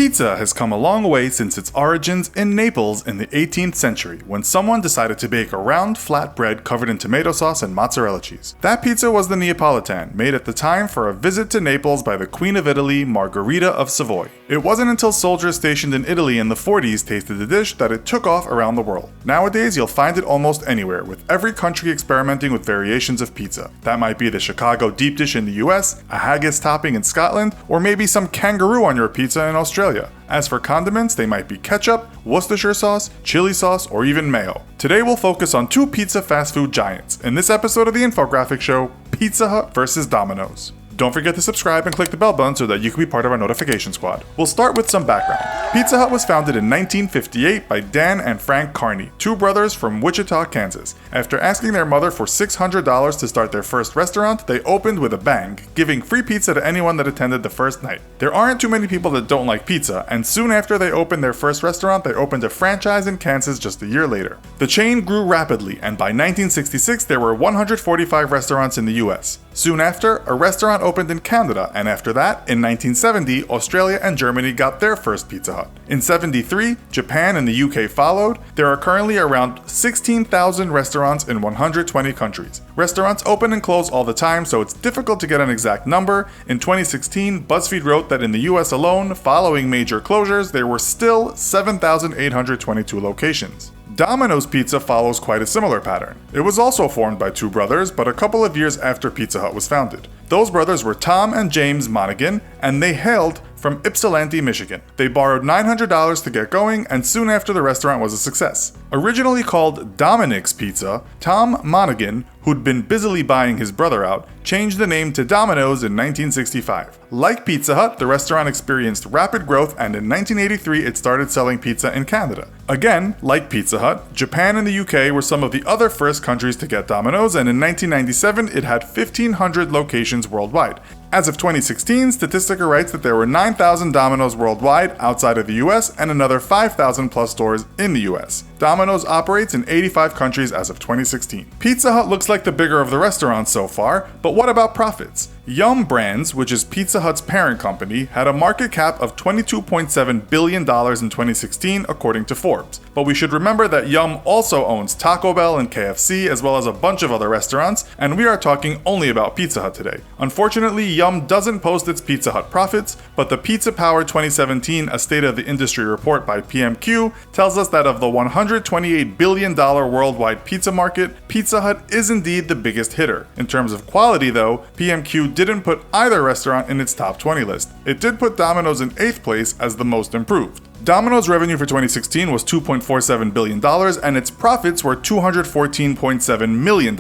Pizza has come a long way since its origins in Naples in the 18th century, when someone decided to bake a round, flat bread covered in tomato sauce and mozzarella cheese. That pizza was the Neapolitan, made at the time for a visit to Naples by the Queen of Italy, Margherita of Savoy. It wasn't until soldiers stationed in Italy in the 40s tasted the dish that it took off around the world. Nowadays, you'll find it almost anywhere, with every country experimenting with variations of pizza. That might be the Chicago deep dish in the US, a haggis topping in Scotland, or maybe some kangaroo on your pizza in Australia. As for condiments, they might be ketchup, Worcestershire sauce, chili sauce, or even mayo. Today we'll focus on two pizza fast food giants. In this episode of the Infographics Show, Pizza Hut versus Domino's. Don't forget to subscribe and click the bell button so that you can be part of our notification squad. We'll start with some background. Pizza Hut was founded in 1958 by Dan and Frank Carney, two brothers from Wichita, Kansas. After asking their mother for $600 to start their first restaurant, they opened with a bang, giving free pizza to anyone that attended the first night. There aren't too many people that don't like pizza, and soon after they opened their first restaurant, they opened a franchise in Kansas just a year later. The chain grew rapidly, and by 1966 there were 145 restaurants in the US. Soon after, a restaurant opened in Canada, and after that, in 1970, Australia and Germany got their first Pizza Hut. In 73, Japan and the UK followed. There are currently around 16,000 restaurants in 120 countries. Restaurants open and close all the time, so it's difficult to get an exact number. In 2016, BuzzFeed wrote that in the US alone, following major closures, there were still 7,822 locations. Domino's Pizza follows quite a similar pattern. It was also formed by two brothers, but a couple of years after Pizza Hut was founded. Those brothers were Tom and James Monaghan, and they hailed from Ypsilanti, Michigan. They borrowed $900 to get going, and soon after the restaurant was a success. Originally called Dominic's Pizza, Tom Monaghan, who'd been busily buying his brother out, changed the name to Domino's in 1965. Like Pizza Hut, the restaurant experienced rapid growth, and in 1983 it started selling pizza in Canada. Again, like Pizza Hut, Japan and the UK were some of the other first countries to get Domino's, and in 1997 it had 1,500 locations worldwide. As of 2016, Statistica writes that there were 9,000 Domino's worldwide outside of the US and another 5,000 plus stores in the US. Domino's operates in 85 countries as of 2016. Pizza Hut looks like the bigger of the restaurants so far, but what about profits? Yum! Brands, which is Pizza Hut's parent company, had a market cap of $22.7 billion in 2016 according to Forbes. But we should remember that Yum! Also owns Taco Bell and KFC as well as a bunch of other restaurants, and we are talking only about Pizza Hut today. Unfortunately, Yum! Doesn't post its Pizza Hut profits, but the Pizza Power 2017, a State of the Industry report by PMQ, tells us that of the $128 billion worldwide pizza market, Pizza Hut is indeed the biggest hitter. In terms of quality though, PMQ didn't put either restaurant in its top 20 list. It did put Domino's in 8th place as the most improved. Domino's revenue for 2016 was $2.47 billion, and its profits were $214.7 million.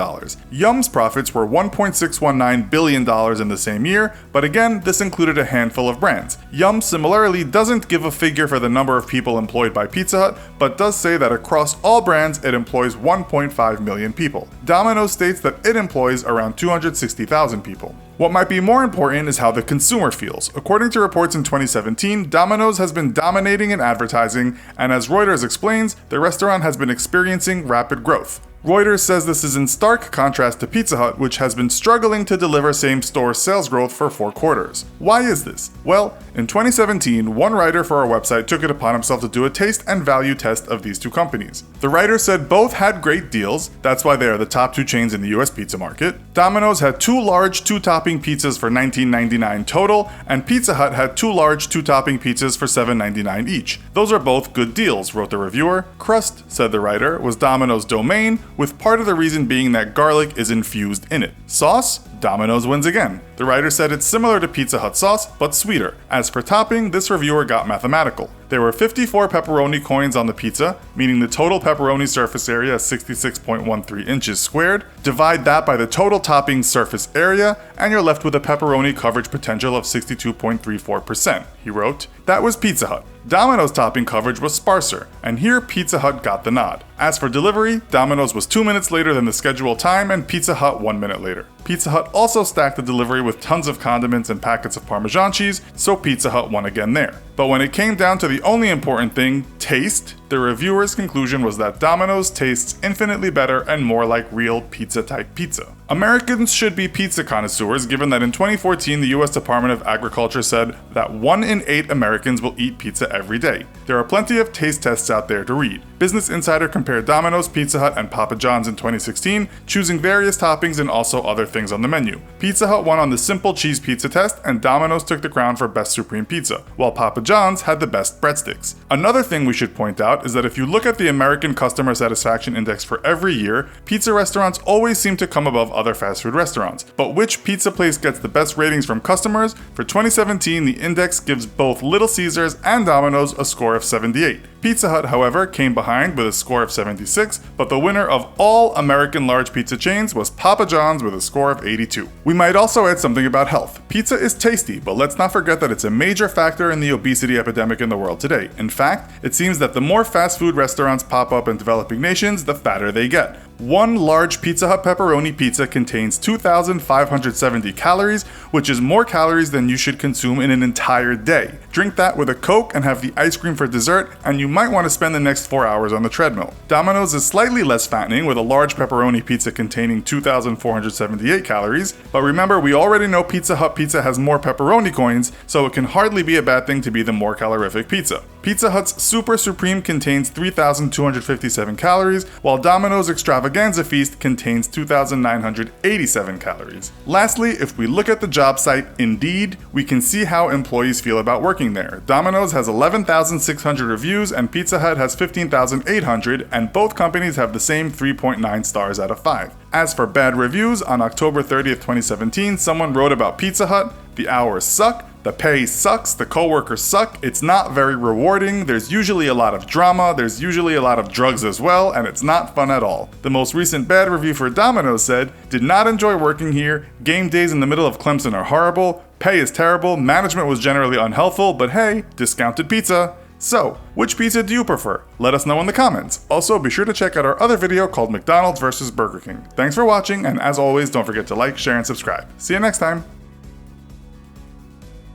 Yum's profits were $1.619 billion in the same year, but again, this included a handful of brands. Yum similarly doesn't give a figure for the number of people employed by Pizza Hut, but does say that across all brands it employs 1.5 million people. Domino's states that it employs around 260,000 people. What might be more important is how the consumer feels. According to reports in 2017, Domino's has been dominating in advertising, and as Reuters explains, the restaurant has been experiencing rapid growth. Reuters says this is in stark contrast to Pizza Hut, which has been struggling to deliver same-store sales growth for 4 quarters. Why is this? Well, in 2017, one writer for our website took it upon himself to do a taste and value test of these two companies. The writer said both had great deals, that's why they are the top 2 chains in the US pizza market. Domino's had 2 large 2-topping pizzas for $19.99 total, and Pizza Hut had 2 large 2-topping pizzas for $7.99 each. Those are both good deals, wrote the reviewer. Crust, said the writer, was Domino's domain, with part of the reason being that garlic is infused in it. Sauce? Domino's wins again. The writer said it's similar to Pizza Hut sauce, but sweeter. As for topping, this reviewer got mathematical. There were 54 pepperoni coins on the pizza, meaning the total pepperoni surface area is 66.13 inches squared. Divide that by the total topping surface area, and you're left with a pepperoni coverage potential of 62.34%, he wrote. That was Pizza Hut. Domino's topping coverage was sparser, and here Pizza Hut got the nod. As for delivery, Domino's was 2 minutes later than the scheduled time, and Pizza Hut 1 minute later. Pizza Hut also stacked the delivery with tons of condiments and packets of Parmesan cheese, so Pizza Hut won again there. But when it came down to the only important thing, taste, the reviewers' conclusion was that Domino's tastes infinitely better and more like real pizza-type pizza. Americans should be pizza connoisseurs, given that in 2014 the US Department of Agriculture said that 1 in 8 Americans will eat pizza every day. There are plenty of taste tests out there to read. Business Insider compared Domino's, Pizza Hut, and Papa John's in 2016, choosing various toppings and also other things on the menu. Pizza Hut won on the simple cheese pizza test, and Domino's took the crown for best supreme pizza, while Papa John's had the best breadsticks. Another thing we should point out is that if you look at the American Customer Satisfaction Index for every year, pizza restaurants always seem to come above other fast food restaurants. But which pizza place gets the best ratings from customers? For 2017, the index gives both Little Caesars and Domino's a score of 78. Pizza Hut, however, came behind with a score of 76, but the winner of all American large pizza chains was Papa John's with a score of 82. We might also add something about health. Pizza is tasty, but let's not forget that it's a major factor in the obesity epidemic in the world today. In fact, it seems that the more fast food restaurants pop up in developing nations, the fatter they get. One large Pizza Hut pepperoni pizza contains 2,570 calories, which is more calories than you should consume in an entire day. Drink that with a Coke and have the ice cream for dessert, and you might want to spend the next 4 hours on the treadmill. Domino's is slightly less fattening, with a large pepperoni pizza containing 2,478 calories, but remember, we already know Pizza Hut pizza has more pepperoni coins, so it can hardly be a bad thing to be the more calorific pizza. Pizza Hut's Super Supreme contains 3,257 calories, while Domino's Extravaganza Feast contains 2,987 calories. Lastly, if we look at the job site Indeed, we can see how employees feel about working there. Domino's has 11,600 reviews and Pizza Hut has 15,800, and both companies have the same 3.9 stars out of 5. As for bad reviews, on October 30th, 2017, someone wrote about Pizza Hut: "The hours suck, the pay sucks, the coworkers suck, it's not very rewarding, there's usually a lot of drama, there's usually a lot of drugs as well, and it's not fun at all." The most recent bad review for Domino's said, "Did not enjoy working here, game days in the middle of Clemson are horrible, pay is terrible, management was generally unhelpful, but hey, discounted pizza." So, which pizza do you prefer? Let us know in the comments. Also, be sure to check out our other video called McDonald's vs. Burger King. Thanks for watching, and as always, don't forget to like, share, and subscribe. See you next time!